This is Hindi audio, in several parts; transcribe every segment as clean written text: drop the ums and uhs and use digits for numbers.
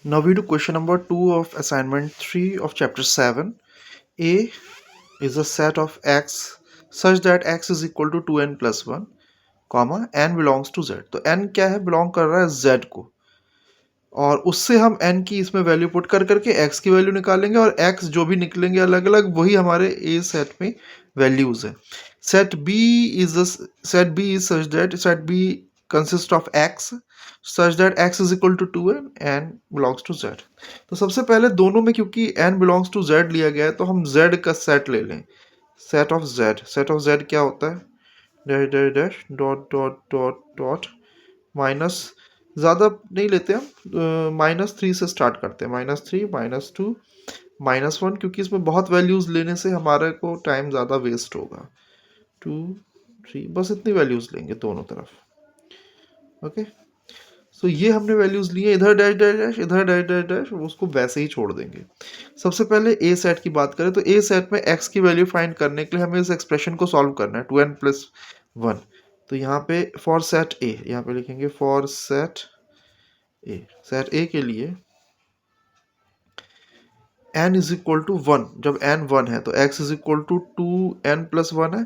Now we do question number 2 of assignment 3 of chapter 7. A is a set of x such that x is equal to 2n plus 1, comma n belongs to z. तो n क्या है, बिलोंग कर रहा है z को, और उससे हम n की इसमें वैल्यू पुट कर करके x की वैल्यू निकालेंगे और x जो भी निकलेंगे अलग अलग वही हमारे a सेट में वैल्यूज है. Set b is such that set b consists of x such that x is equal to 2n and belongs to z. तो सबसे पहले दोनों में क्योंकि n belongs to z लिया गया है तो हम z का सेट ले लें. सेट ऑफ z क्या होता है, dash dash dash dot dot dot dot minus, ज़्यादा नहीं लेते हम, -3 से स्टार्ट करते हैं. -3 -2 -1, क्योंकि इसमें बहुत वैल्यूज़ लेने से हमारे को टाइम ज़्यादा वेस्ट होगा. 2 3 बस इतनी वैल्यूज़ लेंगे दोनों तरफ. ओके, सो ये हमने वैल्यूज़ लिए, इधर डैश डैश डैश इधर डैश डैश डैश, उसको वैसे ही छोड़ देंगे. सबसे पहले ए सेट की बात करें तो ए सेट में एक्स की वैल्यू फाइंड करने के लिए हमें इस एक्सप्रेशन को सॉल्व करना है, 2n प्लस 1. तो यहाँ पे फॉर सेट ए, यहाँ पे लिखेंगे फॉर सेट ए के लिए n इज इक्वल टू 1. जब n 1 है तो x is equal to 2n plus 1 है,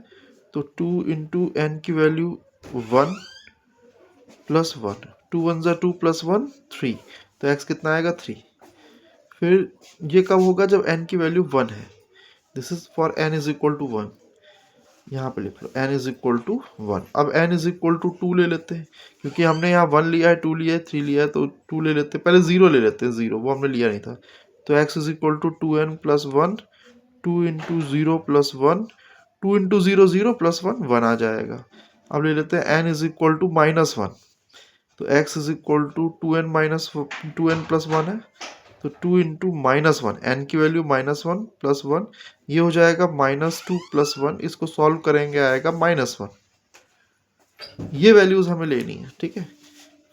तो 2 इंटू n की वैल्यू 1 प्लस 1, 2 1 ज़ा 2 प्लस 1 3, तो x कितना आएगा 3. फिर ये कब होगा, जब n की वैल्यू 1 है. This is for n is equal to 1. यहाँ पे लिख लो n इज इक्वल टू 1. अब n इज इक्वल टू 2 ले लेते हैं, क्योंकि हमने यहाँ 1 लिया है, 2 लिया है, 3 लिया है, तो 2 ले लेते हैं. पहले 0 ले लेते हैं, 0 वो हमने लिया नहीं था. तो x is equal to 2n plus 1, 2 into 0 plus 1, 2 into 0 0 plus 1 1 आ जाएगा. अब ले लेते हैं n इज इक्वल टू -1. तो x is equal to 2n plus 1 है, तो 2 इंटू -1, n की वैल्यू -1 प्लस 1, ये हो जाएगा -2 प्लस 1. इसको सॉल्व करेंगे आएगा -1. ये वैल्यूज हमें लेनी है, ठीक है.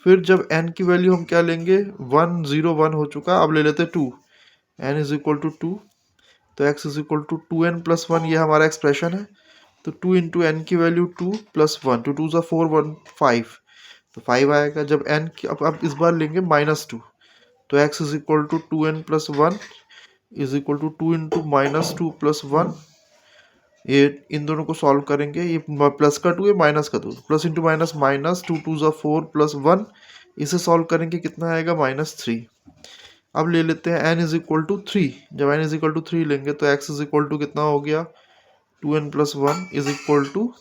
फिर जब n की वैल्यू हम क्या लेंगे, 1 0 1 हो चुका. अब ले लेते हैं 2, n इज इक्वल टू 2. तो x is equal to 2n plus 1, ये हमारा एक्सप्रेशन है. तो 2 इंटू एन की वैल्यू 2 प्लस 1, 2 2 ज़ा 4 1 5, तो 5 आएगा. जब n की अब इस बार लेंगे -2, तो x is equal to 2n plus 1 is equal to 2 into -2 plus 1. ये इन दोनों को सॉल्व करेंगे, ये प्लस का 2 है माइनस का 2, प्लस इंटू माइनस माइनस, 2 2 ज़ा 4 प्लस 1, इसे सॉल्व करेंगे कितना आएगा -3. अब ले लेते हैं n इज इक्वल टू 3. जब n इज इक्वल टू 3 लेंगे तो x इज इक्वल टू कितना हो गया, 2n plus 1 is equal to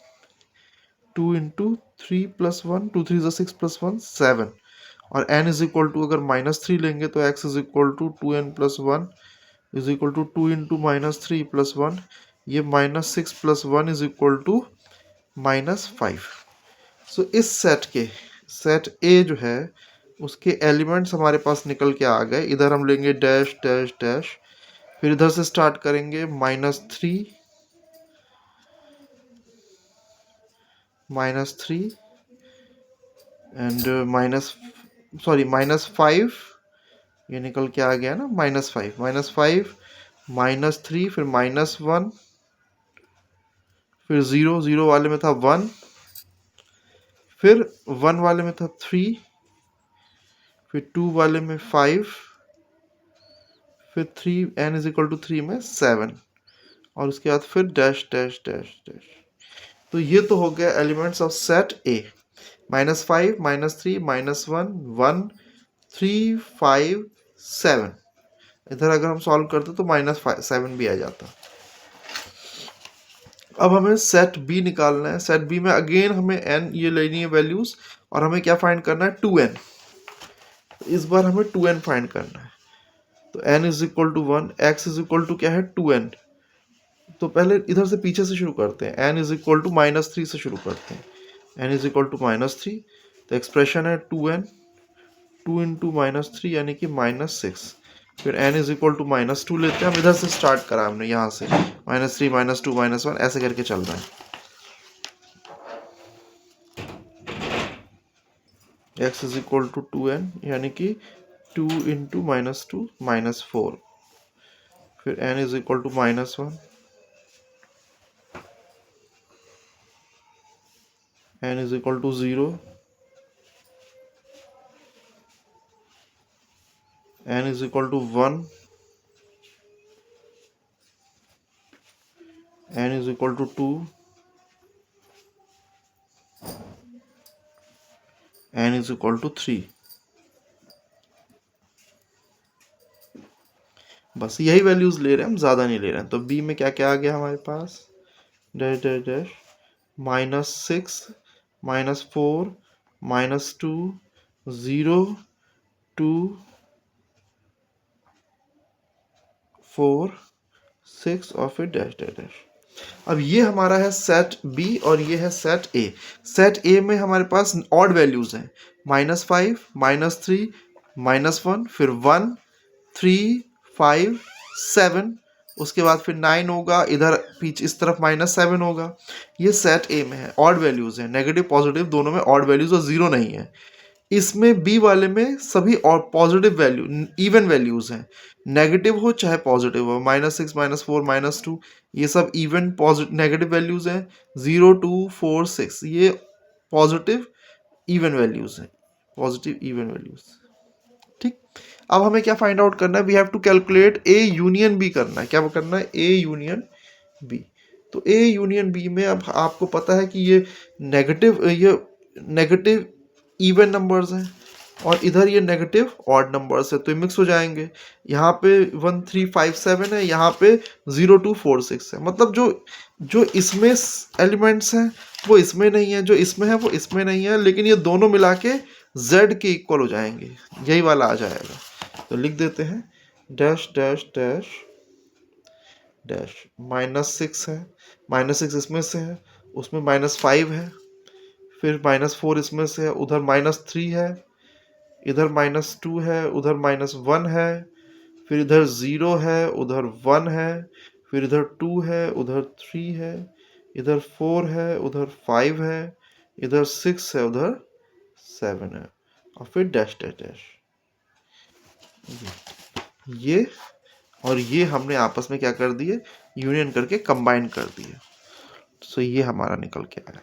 2 into 3 plus 1, 2 3 ज़ा 6 प्लस 1 7. और n इज इक्वल टू अगर -3 लेंगे तो x is equal to 2n plus 1 is equal to 2 into -3 plus 1, ये -6 plus 1 is equal to -5. So इस सेट ए जो है उसके एलिमेंट्स हमारे पास निकल के आ गए. इधर हम लेंगे डैश डैश डैश, फिर इधर से स्टार्ट करेंगे -3 एंड -5, ये निकल के आ गया ना, -5 -3, फिर -1, फिर 0 0 वाले में था 1, फिर 1 वाले में था 3, फिर 2 वाले में 5, फिर 3 n इज इक्वल टू 3 में 7, और उसके बाद फिर डैश डैश डैश डैश. तो ये तो हो गया एलिमेंट्स ऑफ सेट ए. -5 -3 -1 1 3 5 7. इधर अगर हम सॉल्व करते तो -7 भी आ जाता. अब हमें सेट बी निकालना है. सेट बी में अगेन हमें n ये लेनी है वैल्यूज, और हमें क्या फाइंड करना है, 2n. इस बार हमें 2n फाइंड करना है. तो n is equal to 1, x is equal to क्या है 2n. तो पहले इधर से पीछे से शुरू करते हैं, n इज इक्वल टू -3 से शुरू करते हैं. n इज इक्वल टू -3, तो एक्सप्रेशन है 2n, 2 इंटू -3 यानी कि -6. फिर n इज इक्वल टू -2 लेते हैं. हम इधर से स्टार्ट करा हमने, यहाँ से -3 -2 -1 ऐसे करके चल रहा है. x is equal to 2n यानी कि 2 इंटू -2 -4. फिर n is equal to -1, n is equal to 0, n is equal to 1, n is equal to 2, n is equal to 3। बस यही वैल्यूज ले रहे हैं हम, ज़्यादा नहीं ले रहे हैं। तो b में क्या क्या आ गया हमारे पास, डैश डैश डैश -6, -4, -2, 0, 2, 4, 6 और फिर डैश डैश डैश। अब ये हमारा है सेट बी और ये है सेट ए। सेट ए में हमारे पास ऑड वैल्यूज हैं, -5, -3, -1, फिर 1, 3, 5, 7, उसके बाद फिर 9 होगा, इधर पीछे इस तरफ -7 होगा। ये सेट ए में है, ऑड वैल्यूज है, नेगेटिव पॉजिटिव दोनों में ऑड वैल्यूज और जीरो नहीं है। इसमें बी वाले में सभी और पॉजिटिव वैल्यू इवन वैल्यूज हैं, नेगेटिव हो चाहे पॉजिटिव हो, -6, -4, -2 ये सब इवन पॉजिटिव नेगेटिव वैल्यूज हैं। 0, 2, 4, 6 ये पॉजिटिव इवन वैल्यूज हैं, पॉजिटिव इवन वैल्यूज। ठीक, अब हमें क्या फाइंड आउट करना है, we have to calculate A union B करना है। क्या करना है, ए यूनियन बी। तो ए यूनियन बी में अब आपको पता है कि ये नेगेटिव इवन नंबर्स हैं और इधर ये नेगेटिव ऑड नंबर्स है, तो ये मिक्स हो जाएंगे। यहाँ पे 1, 3, 5, 7 है, यहाँ पे 0, 2, 4, 6 है। मतलब जो इसमें एलिमेंट्स हैं वो इसमें नहीं है, जो इसमें है वो इसमें नहीं है, लेकिन ये दोनों मिला के z के इक्वल हो जाएंगे, यही वाला आ जाएगा। तो लिख देते हैं डैश डैश डैश डैश -6 है, -6 इसमें से है, उसमें -5 है, फिर -4 इसमें से है, उधर -3 है, इधर -2 है, उधर -1 है, फिर इधर 0 है, उधर 1 है, फिर इधर 2 है, उधर 3 है, इधर 4 है, उधर 5 है, इधर 6 है, उधर 7 है, और फिर डैश डैश डैश। ये और ये हमने आपस में क्या कर दिए, यूनियन करके कंबाइन कर दिए। सो ये हमारा निकल के आया।